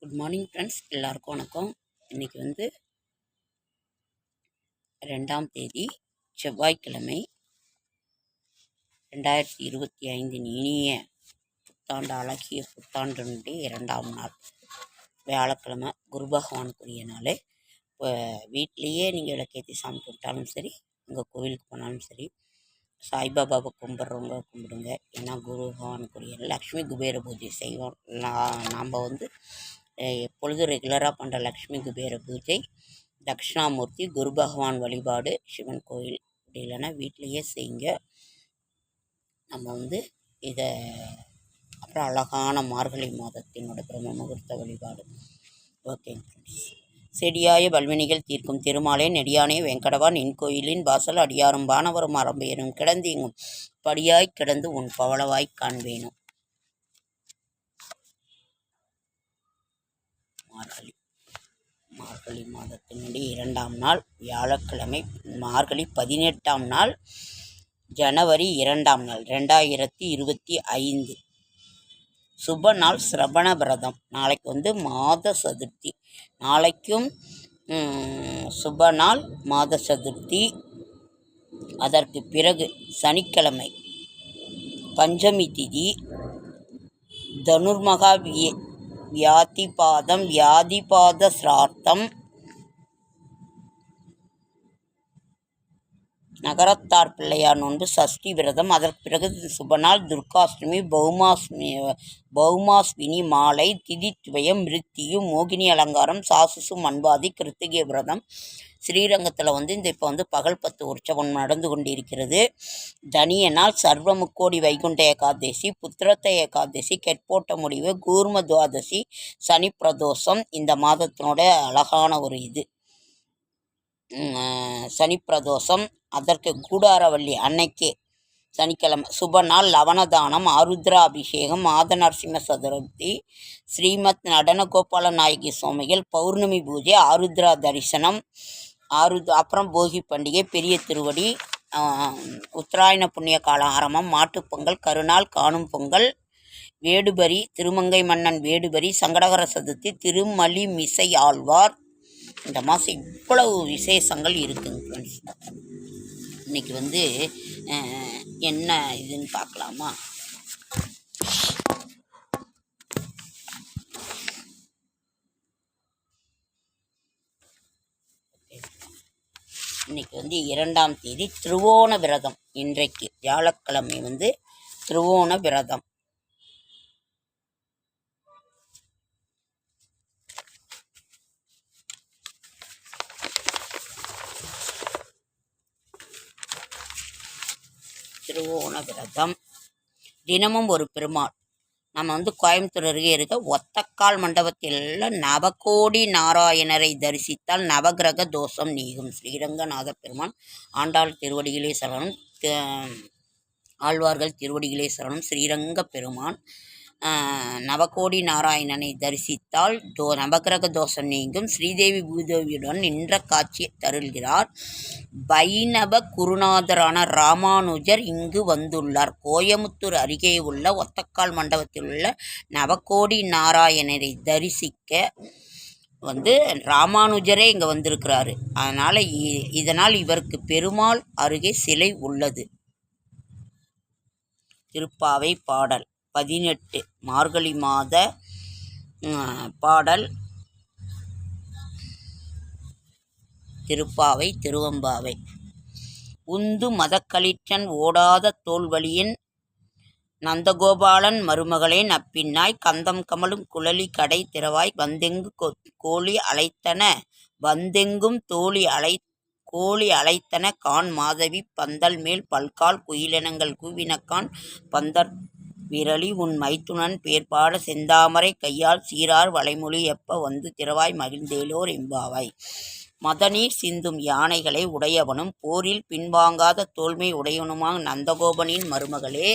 Good morning friends, எல்லாருக்கும் வணக்கம். இன்றைக்கி வந்து 2ஆம் தேதி செவ்வாய்க்கிழமை, 2025 இனிய புத்தாண்டு, அழகிய புத்தாண்டினுடைய 2ஆம் நாள் வியாழக்கிழமை, குரு பகவானுக்குரிய நாள். இப்போ வீட்லேயே நீங்கள் விளக்கேற்றி சாமி கும்பிட்டாலும் சரி, உங்கள் கோவிலுக்கு போனாலும் சரி, சாய்பாபாவை கும்பிட்றவங்க கும்பிடுங்க. ஏன்னா குரு பகவானுக்குரிய லக்ஷ்மி குபேர பூஜை செய்வோம். நாம் வந்து எப்பொழுதும் ரெகுலராக பண்ணுற லக்ஷ்மி குபேர பூஜை, தட்சிணாமூர்த்தி, குரு பகவான் வழிபாடு, சிவன் கோயில், அப்படி இல்லைன்னா வீட்டிலையே செய்யுங்க. நம்ம வந்து இதை அப்புறம் அழகான மார்கழி மாதத்தினோட பிரம்ம முகூர்த்த வழிபாடு. ஓகேங்க ஃப்ரெண்ட்ஸ். செடியாய வல்வினிகள் தீர்க்கும் திருமாலே நெடியானே வெங்கடவா நின் கோயிலின் வாசல் அடியாரும் வானவரும் அரம்பேறும் கிடந்தீங்கும் படியாய் கிடந்து உன் பவளவாய் காண்பேனும். மார்கழி மாதத்தினுடைய 2ஆம் நாள் வியாழக்கிழமை, மார்கழி 18ஆம் நாள், ஜனவரி 2ஆம் நாள் 2025. சுப நாள் சிரவண விரதம். நாளைக்கு வந்து மாத சதுர்த்தி. நாளைக்கும் சுப நாள் மாத சதுர்த்தி. அதற்கு பிறகு சனிக்கிழமை பஞ்சமி திதி, தனுர்மகா வியாதிபாத சிரார்த்தம், நகரத்தார் பிள்ளையார் நோன்பு, சஷ்டி விரதம். அதற்கு பிறகு சுபநாள் துர்காஷ்டமி, பௌமாஸ்வினி மாலை, திதித்வயம், மிருத்தியு, மோகினி அலங்காரம், சாசுசு, மண்பாதி, கிருத்திகை விரதம். ஸ்ரீரங்கத்தில் வந்து இப்போ வந்து பகல் 10 உற்சவம் நடந்து கொண்டிருக்கிறது. தனிய நாள் சர்வ முக்கோடி வைகுண்ட ஏகாதசி, புத்திரத்த ஏகாதசி, கெட்போட்ட முடிவு, கூர்ம துவாதசி, சனி பிரதோஷம். இந்த மாதத்தினோட அழகான ஒரு இது சனி பிரதோஷம். அதற்கு கூடாரவள்ளி அன்னைக்கே சனிக்கிழமை சுப நாள் லவணதானம், ஆருத்ராபிஷேகம், மாத நரசிம்ம சதுர்த்தி, ஸ்ரீமத் நடனகோபால நாயகி சுவாமிகள் பௌர்ணமி பூஜை, ஆருத்ரா தரிசனம், அப்புறம் போகி பண்டிகை, பெரிய திருவடி, உத்தராயண புண்ணிய கால ஆரம்பம், மாட்டுப்பொங்கல், கருநாள் காணும் பொங்கல், வேடுபரி, திருமங்கை மன்னன் வேடுபரி, சங்கடகர சதுர்த்தி, திருமலி மிசை ஆழ்வார். இந்த மாதம் இவ்வளவு விசேஷங்கள் இருக்குங்க ஃப்ரெண்ட்ஸ். இன்றைக்கி வந்து என்ன இதுன்னு பார்க்கலாமா? இன்றைக்கி வந்து 2ஆம் தேதி திருவோண விரதம். இன்றைக்கு வியாழக்கிழமை வந்து திருவோண விரதம். திருவோண விரதம் தினமும் ஒரு பெருமாள். நம்ம வந்து கோயம்புத்தூர் அருகே இருக்க ஒத்தக்கால் மண்டபத்தில் நவகோடி நாராயணரை தரிசித்தால் நவகிரக தோஷம் நீங்கும். ஸ்ரீரங்கநாத பெருமான். ஆண்டாள் திருவடிகளே சரணம், ஆழ்வார்கள் திருவடிகளே சரணம். ஸ்ரீரங்க பெருமான் நவகோடி நாராயணனை தரிசித்தால் நவகிரக தோஷம் நீங்கும். ஸ்ரீதேவி பூதேவியுடன் நின்ற காட்சி தருள்கிறார். வைணவ குருநாதரான ராமானுஜர் இங்கு வந்துள்ளார். கோயமுத்தூர் அருகே உள்ள ஒத்தக்கால் மண்டபத்தில் உள்ள நவகோடி நாராயணரை தரிசிக்க வந்து ராமானுஜரே இங்கே வந்திருக்கிறாரு. இதனால் இவருக்கு பெருமாள் அருகே சிலை உள்ளது. திருப்பாவை பாடல் 18 மார்கழி மாத பாடல். திருப்பாவை திருவம்பாவை. உந்து மதக்களிற்றன் ஓடாத தோல்வழியின் நந்தகோபாலன் மருமகளே நப்பின்னாய், கந்தம் கமலும் குழலி கடை திறவாய், வந்தெங்கு கோழி அழைத்தன வந்தெங்கும் கோழி அழைத்தன கான் மாதவி, பந்தல் மேல் பல்கால் குயிலினங்கள் கூவினக்கான், பந்தர் விரலி உன் மைத்துனன் பேர்பாட, செந்தாமரை கையால் சீரார் வளைமொழி எப்ப வந்து திறவாய், மகிழ்ந்தேலோர் எம்பாவாய். மதநீர் சிந்தும் யானைகளை உடையவனும் போரில் பின்வாங்காத தோல்மை உடையவனுமாக நந்தகோபனின் மருமகளே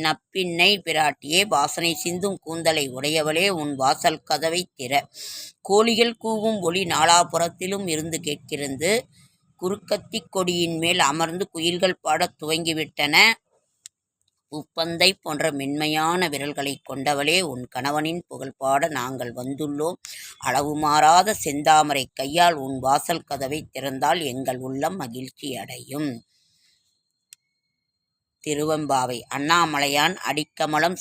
நப்பின்னை பிராட்டியே, வாசனை சிந்தும் கூந்தலை உடையவளே உன் வாசல் கதவை திற. கோழிகள் கூவும் ஒளி நாலாபுறத்திலும் இருந்து கேட்கிறது. குறுக்கத்தி கொடியின் மேல் அமர்ந்து குயில்கள் பாடத் துவங்கிவிட்டன. பூப்பந்தை போன்ற மென்மையான விரல்களைக் கொண்டவளே, உன் கணவனின் புகழ் பாட நாங்கள் வந்துள்ளோம். அளவு மாறாத செந்தாமரை கையால் உன் வாசல் கதவை திறந்தால் எங்கள் உள்ளம் மகிழ்ச்சியடையும். திருவெம்பாவை. அண்ணாமலையான் அடிக்கமலம்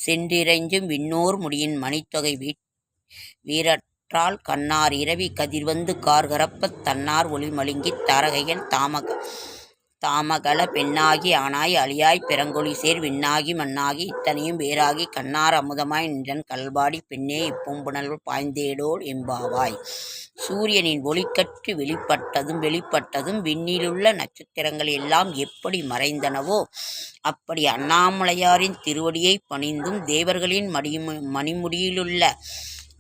சென்றிறைஞ்சும் விண்ணோர் முடியின் மணித்தொகை வீரற்றால் கண்ணார் இரவி கதிர்வந்து கார்கரப்பத் தன்னார் ஒளி மழுங்கித் தாரகையன் தாமகல பெண்ணாகி ஆனாய் அழியாய் பிறங்கொழிசேர் விண்ணாகி மண்ணாகி இத்தனையும் வேறாகி கண்ணார் அமுதமாய் நின்றன் கல்பாடி பெண்ணே இப்பூம்புணர்வு பாய்ந்தேடோள் எம்பாவாய். சூரியனின் ஒளிக்கற்று வெளிப்பட்டதும் விண்ணிலுள்ள நட்சத்திரங்கள் எல்லாம் எப்படி மறைந்தனவோ அப்படி அண்ணாமலையாரின் திருவடியை பணிந்தும் தேவர்களின் மணிமுடியிலுள்ள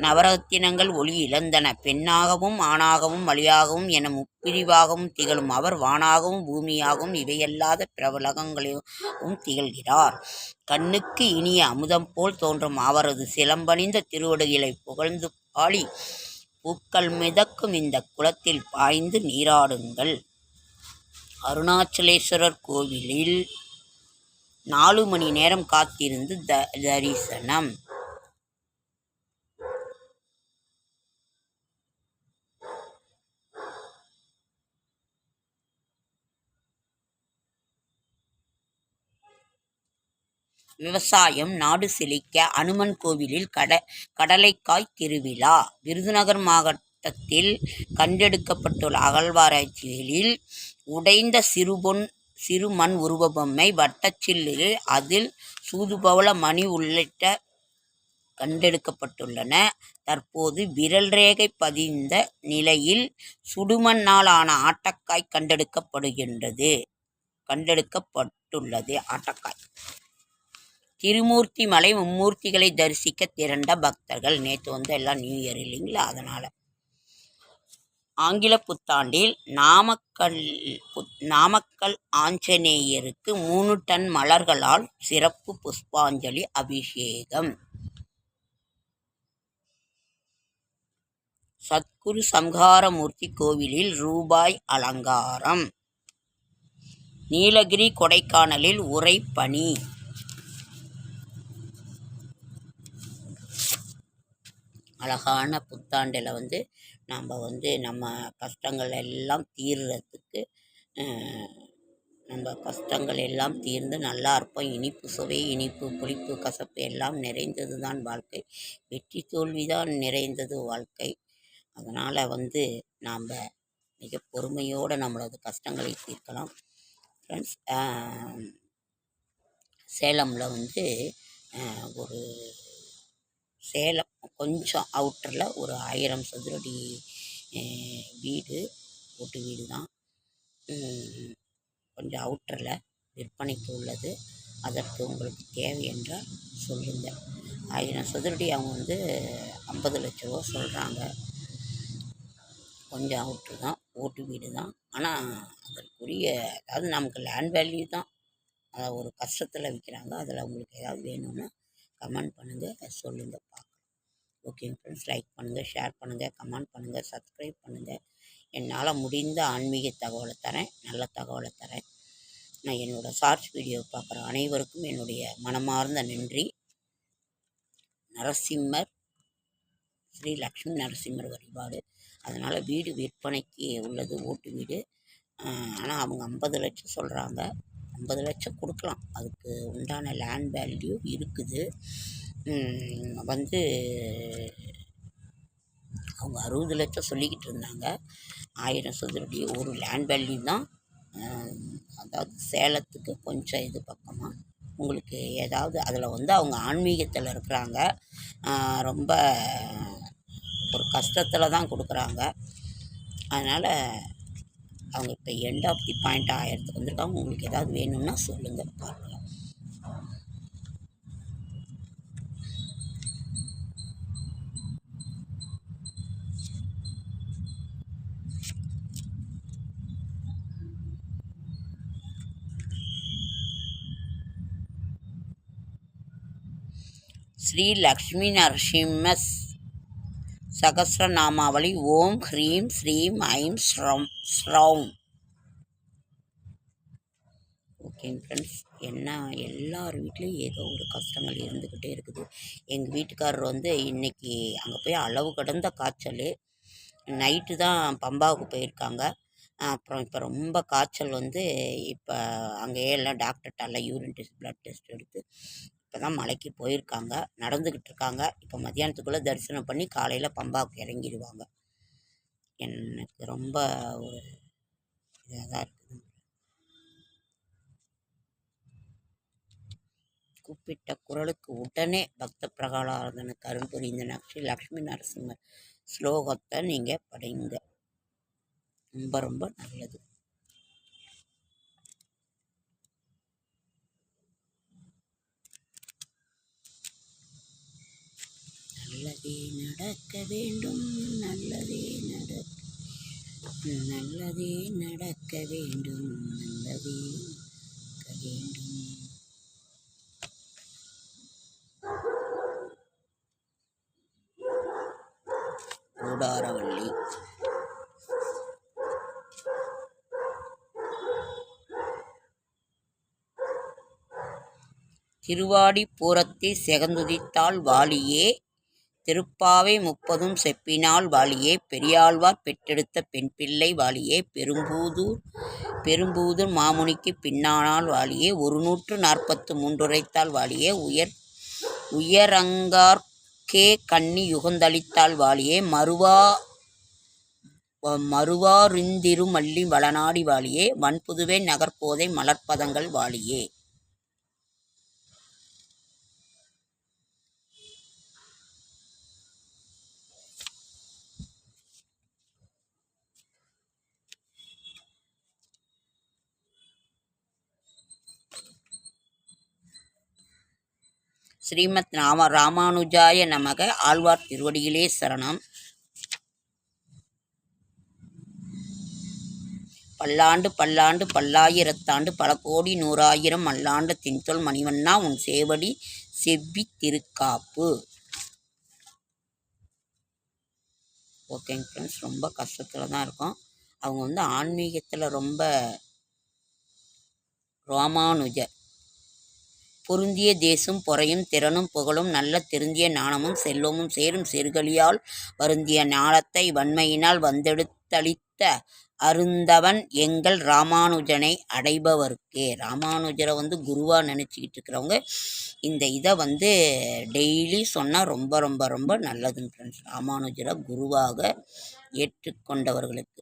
நவரத்தினங்கள் ஒளி இழந்தன. பெண்ணாகவும் ஆணாகவும் வழியாகவும் என முப்பிரிவாகவும் திகழும் அவர் வானாகவும் பூமியாகவும் இவையல்லாத பிரபலகங்களாகவும் திகழ்கிறார். கண்ணுக்கு இனிய அமுதம் போல் தோன்றும் அவரது சிலம்பணிந்த திருவடிகளை புகழ்ந்து பாடி பூக்கள் மிதக்கும் இந்த குளத்தில் பாய்ந்து நீராடுங்கள். அருணாச்சலேஸ்வரர் கோவிலில் 4 மணி நேரம் காத்திருந்து தரிசனம். விவசாயம் நாடு செழிக்க அனுமன் கோவிலில் கடலைக்காய் திருவிழா. விருதுநகர் மாவட்டத்தில் கண்டெடுக்கப்பட்டுள்ள அகழ்வாராய்ச்சிகளில் உடைந்த சிறு மண் உருவ பொம்மை, வட்டச்சில்லு, அதில் சூதுபவள மணி உள்ளிட்ட கண்டெடுக்கப்பட்டுள்ளன. தற்போது விரல் ரேகை பதிந்த நிலையில் சுடுமண்ணால் ஆன ஆட்டக்காய் கண்டெடுக்கப்பட்டுள்ளது. ஆட்டக்காய். திருமூர்த்தி மலை மும்மூர்த்திகளை தரிசிக்க திரண்ட பக்தர்கள். நேற்று எல்லாம் நியூ இயர் இல்லைங்களா, அதனால. ஆங்கில புத்தாண்டில் நாமக்கல் ஆஞ்சநேயருக்கு 3 டன் மலர்களால் சிறப்பு புஷ்பாஞ்சலி அபிஷேகம். சத்குரு சம்ஹாரமூர்த்தி கோவிலில் ரூபாய் அலங்காரம். நீலகிரி கொடைக்கானலில் உறைபனி. அழகான புத்தாண்டில் நம்ம கஷ்டங்கள் எல்லாம் தீர்றதுக்கு நம்ம கஷ்டங்கள் எல்லாம் தீர்ந்து நல்லா இருப்போம். இனிப்பு சுவை, இனிப்பு புளிப்பு கசப்பு எல்லாம் நிறைந்தது தான் வாழ்க்கை. வெற்றி தோல்விதான் நிறைந்தது வாழ்க்கை. அதனால் நாம் மிக பொறுமையோடு நம்மளது கஷ்டங்களை தீர்க்கலாம். ஃப்ரெண்ட்ஸ், சேலமில் ஒரு சேலம் கொஞ்சம் அவுட்டரில் ஒரு 1000 சதுரடி வீடு, ஓட்டு வீடு தான், கொஞ்சம் அவுட்டரில் விற்பனைக்கு உள்ளது. அதற்கு உங்களுக்கு தேவை என்றால் சொல்லுங்கள். 1000 சதுரடி அவங்க 50 லட்ச ரூபா சொல்கிறாங்க. கொஞ்சம் அவுட்ரு தான், ஓட்டு வீடு தான். ஆனால் அதற்குரிய நமக்கு லேண்ட் வேல்யூ தான் ஒரு கஷ்டத்தில் விற்கிறாங்க. அதில் உங்களுக்கு ஏதாவது வேணும்னா கமெண்ட் பண்ணுங்கள், சொல்லுங்கள், பார்க்கலாம். ஓகேங்க ஃப்ரெண்ட்ஸ், லைக் பண்ணுங்கள், ஷேர் பண்ணுங்கள், கமெண்ட் பண்ணுங்கள், சப்ஸ்கிரைப் பண்ணுங்கள். என்னால் முடிந்த ஆன்மீக தகவலை தரேன், நல்ல தகவலை தரேன். நான் என்னோடய ஷார்ட்ஸ் வீடியோ பார்க்குற அனைவருக்கும் என்னுடைய மனமார்ந்த நன்றி. ஸ்ரீ லக்ஷ்மி நரசிம்மர் வழிபாடு. அதனால் வீடு விற்பனைக்கு உள்ளது, ஓட்டு வீடு. ஆனால் அவங்க 50 லட்சம் சொல்கிறாங்க. 50 லட்சம் கொடுக்கலாம், அதுக்கு உண்டான லேண்ட் வேல்யூ இருக்குது. அவங்க 60 லட்சம் சொல்லிக்கிட்டு இருந்தாங்க. 1000 சதுரடி ஒரு லேண்ட் வேல்யூ தான். அதாவது சேலத்துக்கு கொஞ்சம் இது பக்கமாக. உங்களுக்கு ஏதாவது அதில் அவங்க ஆன்மீகத்தில் இருக்கிறாங்க. ரொம்ப ஒரு கஷ்டத்தில் தான் கொடுக்குறாங்க. அதனால் அவங்க இப்போ எண்ட் ஆஃப் தி பாயிண்ட் 1000க்கு வந்திருக்காங்க. உங்களுக்கு ஏதாவது வேணும்னா சொல்லுங்கள், பார்க்கலாம். ஸ்ரீ லக்ஷ்மி நரசிம்ம சகஸ்ரநாமாவளி. ஓம் ஹ்ரீம் ஸ்ரீம் ஐம் ஸ்ரௌம். ஓகே ஃப்ரெண்ட்ஸ், என்ன எல்லார் வீட்லேயும் ஏதோ ஒரு கஷ்டங்கள் இருந்துக்கிட்டே இருக்குது. எங்கள் வீட்டுக்காரர் வந்து இன்றைக்கி அங்கே போய் அளவு கடந்த காய்ச்சல். நைட்டு தான் பம்பாவுக்கு போயிருக்காங்க. அப்புறம் இப்போ ரொம்ப காய்ச்சல் வந்து இப்போ அங்கேயே எல்லாம் டாக்டர்கிட்டலாம் யூரின் டெஸ்ட் ப்ளட் டெஸ்ட் எடுத்து இப்போ தான் மலைக்கு போயிருக்காங்க. நடந்துக்கிட்டு இருக்காங்க. இப்போ மத்தியானத்துக்குள்ளே தரிசனம் பண்ணி காலையில் பம்பாவுக்கு இறங்கிடுவாங்க. எனக்கு ரொம்ப ஒரு இதாக தான் இருக்குது. கூப்பிட்ட குரலுக்கு உடனே பக்த பிரகலாதனுக்கு அருள் புரிந்த ஸ்ரீ லக்ஷ்மி நரசிம்மர் ஸ்லோகத்தை நீங்கள் படிங்க. ரொம்ப ரொம்ப நல்லது. நல்லதே நடக்க வேண்டும், நல்லதே நல்லதே நடக்க வேண்டும், நல்லதே நடக்க வேண்டும். கூடாரவள்ளி திருவாடி பூரத்தை செகந்துதித்தாள் வாழியே, திருப்பாவை 30 செப்பினாள் வாழியே, பெரியாழ்வார் பெற்றெடுத்த பெண் பிள்ளை வாழியே, பெரும்பூதூர் மாமுனிக்கு பின்னானாள் வாழியே, 143 உரைத்தாள் வாழியே, உயரங்கார்க்கே கண்ணி யுகந்தளித்தாள் வாழியே, மறுவாருந்திரு மல்லி வளநாடி வாழியே, வன்புதுவை நகர்போதை மலர்ப்பதங்கள் வாழியே. ஸ்ரீமத் ராமானுஜாய நமக. ஆழ்வார் திருவடிகளே சரணம். பல்லாண்டு பல்லாண்டு பல்லாயிரத்தாண்டு பல கோடி 100,000 மல்லாண்டு தின்தொல் மணிவண்ணா உன் சேவடி செவ்வி திருக்காப்பு. ஓகேங்க ஃப்ரெண்ட்ஸ், ரொம்ப கஷ்டத்தில் தான் இருக்கோம். அவங்க வந்து ஆன்மீகத்தில் ரொம்ப ராமானுஜர். பொருந்திய தேசும் பொறையும் திறனும் புகழும் நல்ல திருந்திய நாணமும் செல்வமும் சேரும் செருகலியால் வருந்திய ஞானத்தை வன்மையினால் வந்தெடுத்தளித்த அருந்தவன் எங்கள் ராமானுஜனை அடைபவர்க்கே. ராமானுஜரை வந்து குருவாக நினச்சிக்கிட்டு இருக்கிறவங்க இந்த இதை வந்து டெய்லி சொன்னால் ரொம்ப ரொம்ப ரொம்ப நல்லதுங்க ஃப்ரெண்ட்ஸ். ராமானுஜரை குருவாக ஏற்றுக்கொண்டவர்களுக்கு.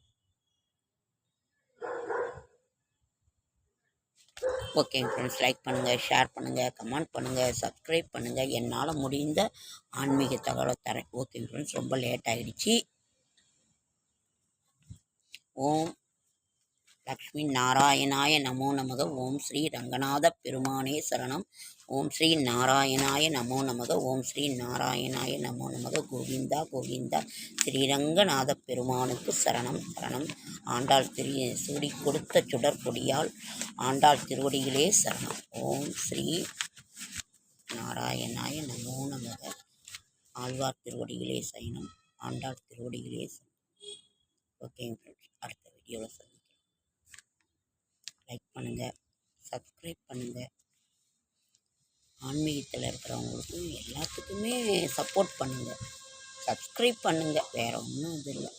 ஓகேங்க ஃப்ரெண்ட்ஸ், லைக் பண்ணுங்கள், ஷேர் பண்ணுங்கள், கமெண்ட் பண்ணுங்கள், சப்ஸ்கிரைப் பண்ணுங்கள். என்னால் முடிந்த ஆன்மீக தகவலை தரேன். ஓகேங்க ஃப்ரெண்ட்ஸ், ரொம்ப லேட் ஆகிடுச்சு. ஓம் லக்ஷ்மி நாராயணாய நமோ நமக. ஓம் ஸ்ரீ ரங்கநாத பெருமானே சரணம். ஓம் ஸ்ரீ நாராயணாய நமோ நமக. ஓம் ஸ்ரீ நாராயணாய நமோ நமக. கோவிந்தா கோவிந்தா ஸ்ரீரங்கநாத பெருமானுக்கு சரணம் சரணம். ஆண்டாள் சூடி கொடுத்த சுடற்கொடியால் ஆண்டாள் திருவடிகளே சரணம். ஓம் ஸ்ரீ நாராயணாய நமோ நமக. ஆழ்வார் திருவடிகளே சயனம், ஆண்டாள் திருவடிகளே சரணம். ஓகேங்க ஃப்ரெண்ட்ஸ், அடுத்த வீடியோவில் சந்திக்கிறேன். லைக் பண்ணுங்கள், சப்ஸ்கிரைப் பண்ணுங்கள். ஆன்மீகத்தில் இருக்கிறவங்களுக்கு எல்லாத்துக்குமே சப்போர்ட் பண்ணுங்கள், சப்ஸ்கிரைப் பண்ணுங்கள். வேறு ஒன்றும் இது இல்லை.